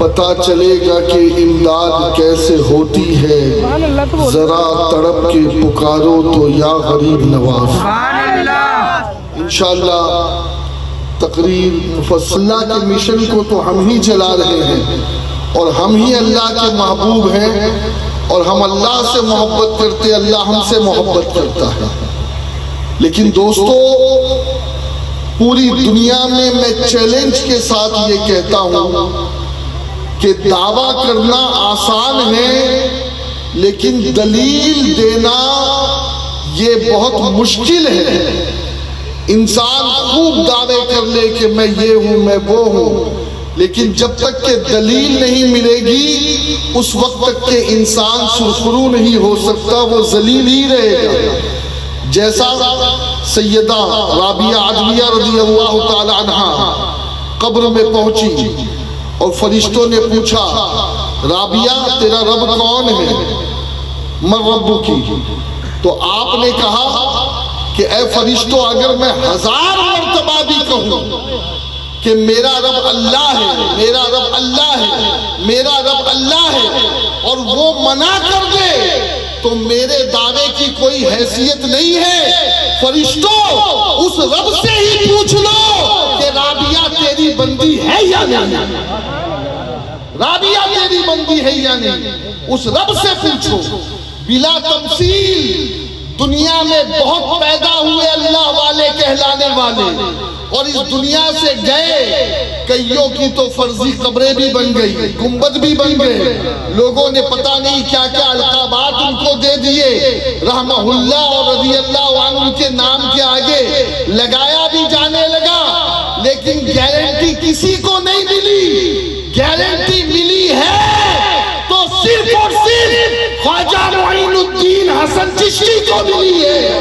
پتا چلے گا کہ امداد کیسے ہوتی ہے، ذرا تڑپ کے پکارو تو یا غریب نواز۔ انشاءاللہ تقریر مفصلہ کے مشن کو تو ہم ہی چلا رہے ہیں، اور ہم ہی اللہ کے محبوب ہیں، اور ہم اللہ سے محبت کرتے، اللہ ہم سے محبت کرتا ہے۔ لیکن دوستو، پوری دنیا میں چیلنج کے ساتھ یہ کہتا ہوں کہ دعویٰ کرنا آسان ہے، لیکن دلیل دینا یہ بہت مشکل ہے۔ انسان خوب دعوے کر لے کہ میں یہ ہوں، میں وہ ہوں، لیکن جب تک کہ دلیل نہیں ملے گی اس وقت تک کہ انسان سرخرو نہیں ہو سکتا، وہ ذلیل ہی رہے گا۔ جیسا سیدہ رابعہ عدویہ رضی اللہ تعالی عنہ قبر میں پہنچی اور فرشتوں نے پوچھا، رابعہ تیرا رب کون ہے؟ من ربکی؟ تو آپ نے کہا کہ اے فرشتوں، اگر میں 1000 مرتبہ بھی کہوں کہ میرا رب اللہ ہے، میرا رب اللہ ہے، میرا رب اللہ ہے، اور وہ منع کر دے تو میرے دعوے کی کوئی حیثیت نہیں ہے۔ فرشتوں، اس رب سے ہی پوچھ لو کہ رابعہ تیری بندی ہے یا نہیں، رابعہ تیری بندی ہے یا نہیں، اس رب سے پوچھو۔ بلا تمثیل دنیا میں بہت پیدا ہوئے اللہ والے کہلانے والے، اور اس دنیا سے گئے، کئیوں کی تو فرضی قبریں بھی بن گئی، گنبد بھی بن گئے، لوگوں نے پتہ نہیں کیا کیا القابات ان کو دے دیے، رحمہ اللہ اور رضی اللہ عنہ کے نام کے آگے لگایا بھی جانے لگا، لیکن گارنٹی کسی کو نہیں ملی۔ گارنٹی ملی ہے تو صرف اور صرف خواجہ معین الدین حسن چشتی کو ملی ہے۔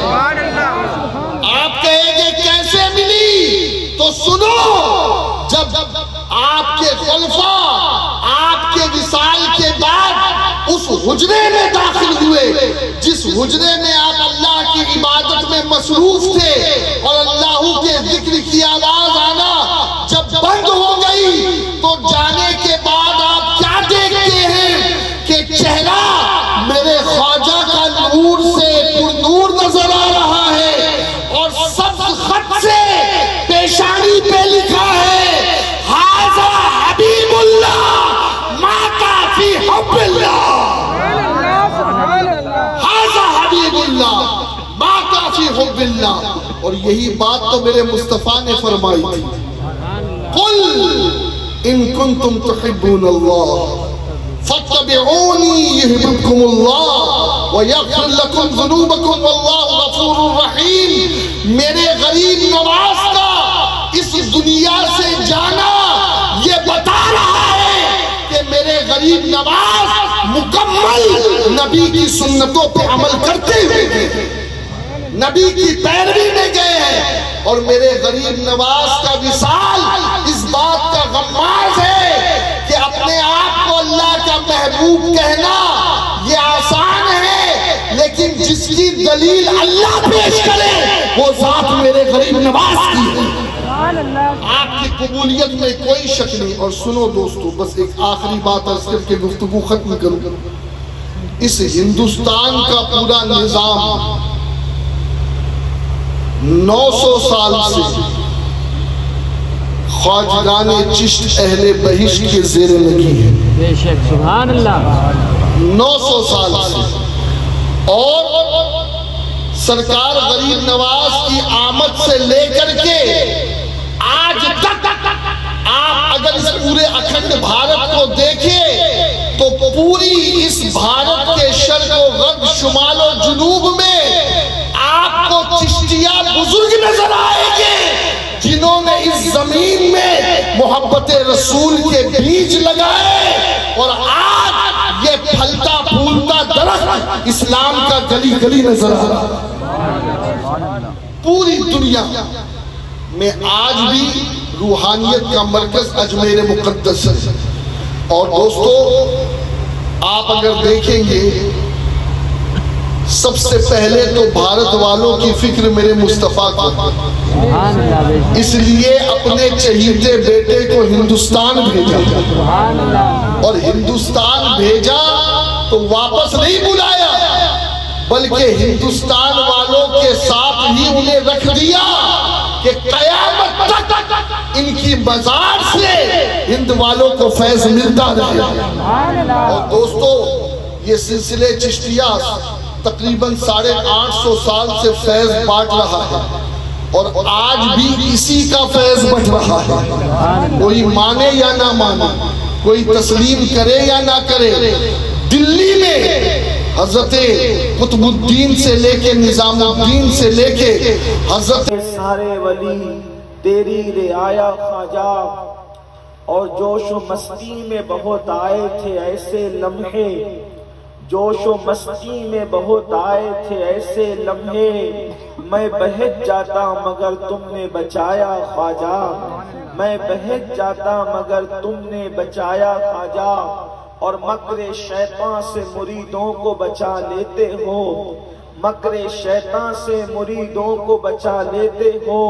آپ کہیں گے کیسے ملی؟ تو سنو، جب آپ کے خلفاء آپ کے وصال کے بعد اس حجرے میں داخل ہوئے جس حجرے میں آپ اللہ کی عبادت میں مصروف تھے، اور اللہ کے ذکر کی آواز آنا جب بند ہو گئی تو جانے کے بعد آپ کیا دیکھتے ہیں کہ چہرہ میرے خواجہ کا نور سے پر نور نظر آ رہا ہے، اور سبز خط سے پیشانی پہ لکھا ہے، ھذا حبیب اللہ ماتا فی حب اللہ، ھذا حبیب اللہ ماتا فی حب اللہ۔ اور یہی بات تو میرے مصطفیٰ نے فرمائی تھی، قل ان کنتم تحبون اللہ فاتبعونی یحببکم اللہ ویغفر لکم ذنوبکم واللہ غفور رحیم۔ میرے غریب نواز کا اس دنیا سے جانا یہ بتا رہا ہے کہ میرے غریب نواز مکمل نبی کی سنتوں پہ عمل کرتے ہوئے نبی کی پیروی میں گئے ہیں، اور میرے غریب نواز کا وصال اس بات کا غماز ہے کہ اپنے آپ کو اللہ کا محبوب کہنا یہ آسان ہے، لیکن جس کی دلیل اللہ پیش کرے وہ ذات میرے غریب نواز کی ہے۔ آپ کی قبولیت میں کوئی شک نہیں۔ اور سنو دوستو، بس ایک آخری بات عرض کر کے گفتگو ختم کروں۔ اس ہندوستان کا پورا نظام 900 سال سے خواجگان چشت اہل بہشت کے زیر لگی ہے، بے شک، سبحان اللہ، 900 سال سے۔ اور سرکار غریب نواز کی آمد سے لے کر کے آج تک آپ اگر اس پورے اکھنڈ بھارت کو دیکھیں تو پوری اس بھارت کے شرق و غرب، شمال و جنوب میں آپ کو چشتیہ بزرگ نظر آئیں گے جنہوں نے اس زمین میں محبت رسول کے بیج لگائے، اور آج یہ پھلتا پھولتا درخت اسلام کا گلی گلی نظر آ رہا۔ پوری دنیا میں آج بھی روحانیت کا مرکز اجمیر مقدس ہے۔ اور دوستو، آپ اگر دیکھیں گے سب سے پہلے تو بھارت والوں کی فکر میرے مصطفیٰ کو، اس لیے اپنے چہیتے بیٹے کو ہندوستان بھیجا، اور ہندوستان بھیجا تو واپس نہیں بلایا، بلکہ ہندوستان والوں کے ساتھ ہی انہیں رکھ دیا کہ قیامت تک ان کی مزار سے ہند والوں کو فیض ملتا رہے۔ اور دوستو، یہ سلسلے چشتیہ تقریباً 850 سال سے فیض بانٹ رہا ہے، اور آج بھی اسی کا فیض بڑھ رہا ہے۔ کوئی مانے یا نہ مانے، کوئی تسلیم کرے یا نہ کرے، دلی میں حضرت قطب الدین سے لے کے نظام الدین سے لے کے حضرت سارے ولی تیری رعایا خواجہ، اور جوش و مستی میں بہت آئے تھے ایسے لمحے، جوش و مستی میں بہت آئے تھے ایسے لمحے، میں بہت جاتا مگر تم نے بچایا خواجہ، میں بہت جاتا مگر تم نے بچایا خواجہ، اور مکر شیطان سے مریدوں کو بچا لیتے ہو، مکر شیطان سے مریدوں کو بچا لیتے ہو،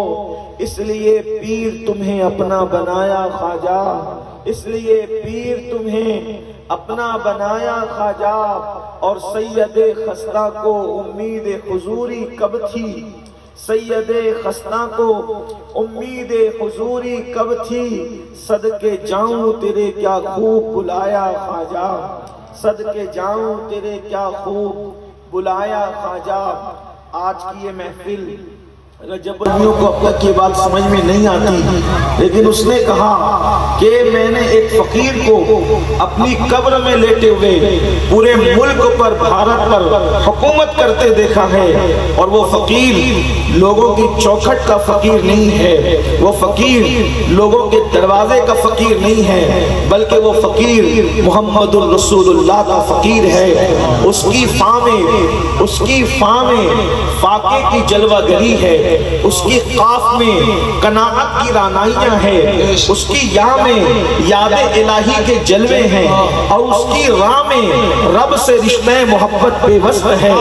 اس لیے پیر تمہیں اپنا بنایا خواجہ، اس لیے پیر تمہیں اپنا بنایا خواجہ۔ اور سید خستہ کو امید حضوری کب تھی، سید خستہ کو امید حضوری کب تھی، صدقے جاؤں تیرے کیا خوب بلایا خواجہ، صدقے جاؤں تیرے کیا خوب بلایا خواجہ۔ آج کی یہ محفل رجب المیوں کو اب تک یہ بات سمجھ میں نہیں آتی، لیکن اس نے کہا کہ میں نے ایک فقیر کو اپنی قبر میں لیٹے ہوئے پورے ملک پر، بھارت پر حکومت کرتے دیکھا ہے، اور وہ فقیر لوگوں کی چوکھٹ کا فقیر نہیں ہے، وہ فقیر لوگوں کے دروازے کا فقیر نہیں ہے، بلکہ وہ فقیر محمد الرسول اللہ کا فقیر ہے۔ اس کی فاں میں فاقے کی جلوہ گری ہے، اس کی قاف میں قناعت کی رانائیاں ہیں، اس کی یا میں یاد الہی کے جلوے ہیں، اور اس کی راہ میں رب سے رشتہ محبت بے وصف ہے۔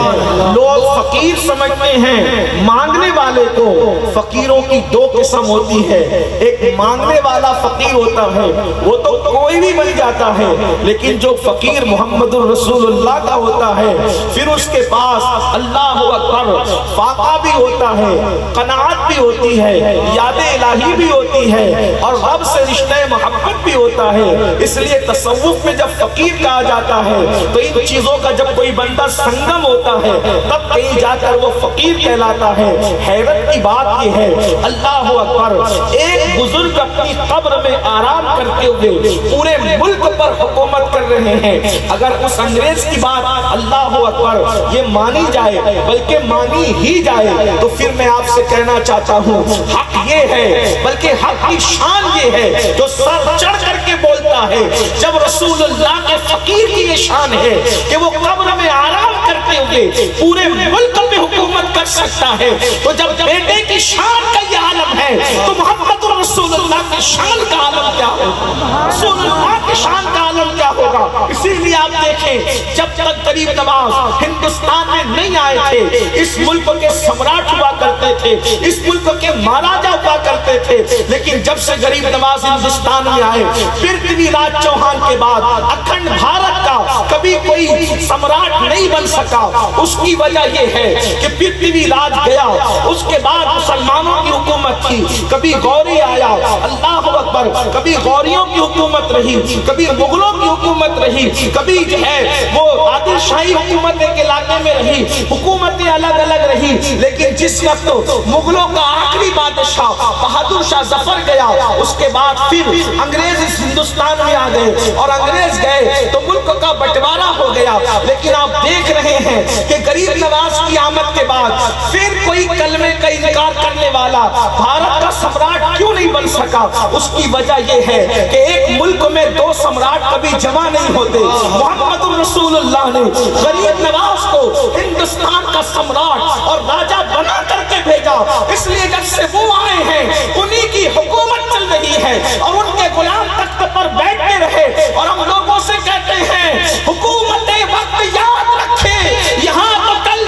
لوگ فقیر سمجھتے ہیں مانگنے والے کو، فقیروں کی دو قسم ہوتی ہے، ایک مانگنے والا فقیر ہوتا ہے، وہ تو کوئی بھی بن جاتا ہے، لیکن جو فقیر محمد الرسول اللہ کا ہوتا ہے، پھر اس کے پاس اللہ اکبر فاقہ بھی ہوتا ہے، قناعت بھی ہوتی ہے، یاد الہی بھی ہوتی ہے، اور رب سے رشتہ محبت بھی ہوتا ہے۔ اس لیے تصوف میں جب فقیر کہا جاتا ہے تو ان چیزوں کا جب کوئی بندہ سنگم ہوتا ہے تب کہیں جا کر وہ فقیر کہلاتا ہے۔ حیرت کی بات یہ ہے، اللہ اکبر، ایک بزرگ اپنی قبر میں آرام کرتے ہوئے پورے ملک پر حکومت کر رہے ہیں، اگر اس انگریز کی بات اللہ اکبر یہ مانی جائے، بلکہ مانی ہی جائے، تو پھر میں آپ سے کہنا چاہتا ہوں حق یہ ہے، بلکہ حق کی شان یہ ہے جو سر چڑھ کر کے بولتا ہے۔ جب رسول اللہ کے فقیر کی یہ شان ہے کہ وہ قبر میں آرام کرتے ہوئے پورے ملک میں حکومت کر سکتا ہے، تو جب بیٹے کی شان کا یہ عالم ہے تو محمد رسول اللہ کی شان کا عالم کیا ہوگا، رسول اللہ کی شان کا عالم کیا ہوگا۔ اسی لیے آپ دیکھیں جب تک غریب نواز ہندوستان میں نہیں آئے تھے، اس ملک کے سمراٹ ہوا کرتے تھے، اس ملک کے مہاراجا ہوا کرتے تھے، لیکن جب سے غریب نواز ہندوستان میں آئے، پرتھوی راج چوہان کے بعد اکھنڈ بھارت کا کبھی کوئی سمراٹ نہیں بن سکا۔ اس کی وجہ یہ ہے کہ پرتھوی راج گیا، اس کے بعد مسلمانوں کی حکومت تھی، کبھی غوری آیا، اللہ اکبر، کبھی غوریوں کی حکومت رہی، کبھی مغلوں کی حکومت رہی، کبھی جو ہے وہ عادل شاہی حکومت ایک علاقے میں رہی، حکومتیں الگ الگ رہی، لیکن جس وقت مغلوں کا آخری بادشاہ بہادر شاہ ظفر گیا، اس کے بعد پھر انگریز اس ہندوستان میں آ گئے، اور انگریز گئے تو ملک کا بٹوارا ہو گیا۔ لیکن آپ دیکھ رہے ہیں کہ غریب نواز کی آمد کے بعد پھر کوئی کلمے کا انکار کرنے والا بھارت کا سمراٹ کیوں نہیں بن سکا۔ اس کی وجہ یہ ہے کہ ایک ملک میں دو سمراٹ کبھی جمع نہیں ہوتے۔ محمد رسول اللہ نے غریب نواز کو ہندوستان کا سمراٹ اور راجہ بنا کر کے بھیجا، اس لیے جب سے وہ آئے ہیں انہی کی حکومت چل رہی ہے، اور ان کے غلام تخت پر بیٹھتے رہے، اور ہم لوگوں سے کہتے ہیں حکومت وقت یاد رکھے، یہاں تو کل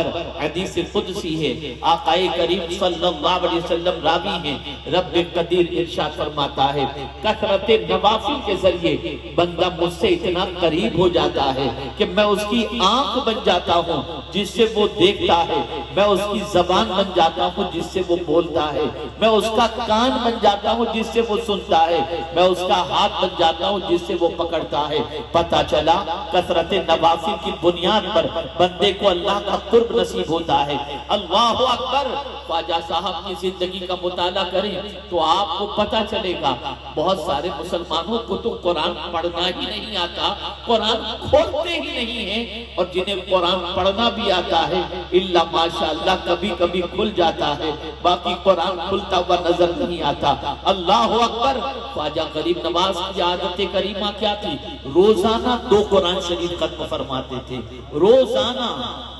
اکبر حدیث قدسی ہے، آقا کریم صلی اللہ علیہ وسلم راوی ہیں، رب قدیر ارشاد فرماتا ہے کثرت نوافل کے ذریعے بندہ مجھ سے اتنا قریب ہو جاتا ہے کہ میں اس کی آنکھ بن جاتا ہوں جس سے وہ دیکھتا ہے، میں اس کی زبان بن جاتا ہوں جس سے وہ بولتا ہے، میں اس کا کان بن جاتا ہوں جس سے وہ سنتا ہے، میں اس کا ہاتھ بن جاتا ہوں جس سے وہ پکڑتا ہے۔ پتہ چلا کثرت نوافل کی بنیاد پر بندے کو اللہ کا قرب نصیب ہوتا ہے۔ اللہ اکبر۔ خواجہ صاحب کی زندگی کا مطالعہ کریں تو آپ کو پتہ چلے گا بہت سارے مسلمانوں کو تو قرآن پڑھنا ہی نہیں آتا، قرآن کھولتے ہی نہیں ہیں، اور جنہیں قرآن پڑھنا بھی آتا ہے اللہ ماشاءاللہ کبھی کبھی کھل جاتا ہے، باقی قرآن کھلتا ہوا نظر نہیں آتا۔ اللہ اکبر۔ خواجہ غریب نواز کی عادت کریمہ کیا تھی؟ روزانہ 2 قرآن شریف ختم فرماتے تھے، روزانہ۔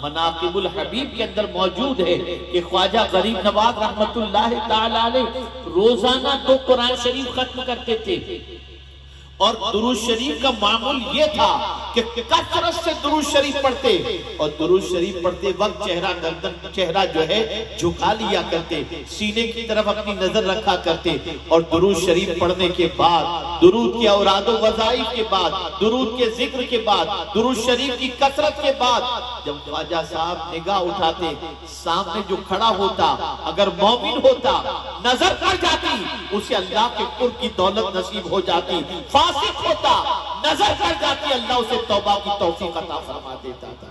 مناقب الحبیب کے اندر موجود ہے کہ خواجہ غریب نواز رحمت اللہ تعالی علیہ روزانہ 2 قرآن شریف ختم کرتے تھے، اور درود شریف کا معمول یہ تھا کہ کثرت سے درود شریف پڑھتے، اور درود شریف پڑھتے وقت چہرہ جو ہے جھکا لیا کرتے، سینے کی طرف اپنی نظر رکھا کرتے، اور درود شریف پڑھنے کے بعد، درود کے اوراد و وظائف کے بعد، درود کے ذکر کے بعد، درود شریف کی کثرت کے بعد جب خواجہ صاحب نگاہ اٹھاتے، سامنے جو کھڑا ہوتا اگر مومن ہوتا نظر پڑ جاتی اسے اللہ کے قرب کی دولت نصیب ہو جاتی، فاسق ہوتا نظر پڑ جاتی اللہ اسے توبہ کی توفیق عطا فرما دیتا تھا۔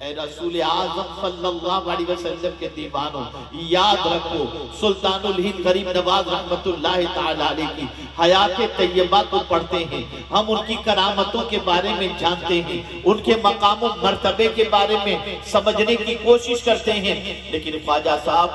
اے رسول اعظم صلی اللہ علیہ وسلم کے دیوانوں، یاد رکھو سلطان الہند غریب نواز رحمت اللہ تعالی علیہ کی حیات طیبہ کو پڑھتے ہیں، ہم ان کی کرامتوں کے بارے میں جانتے ہیں، ان کے مقام و مرتبے کے بارے میں سمجھنے کی کوشش کرتے ہیں، لیکن خواجہ صاحب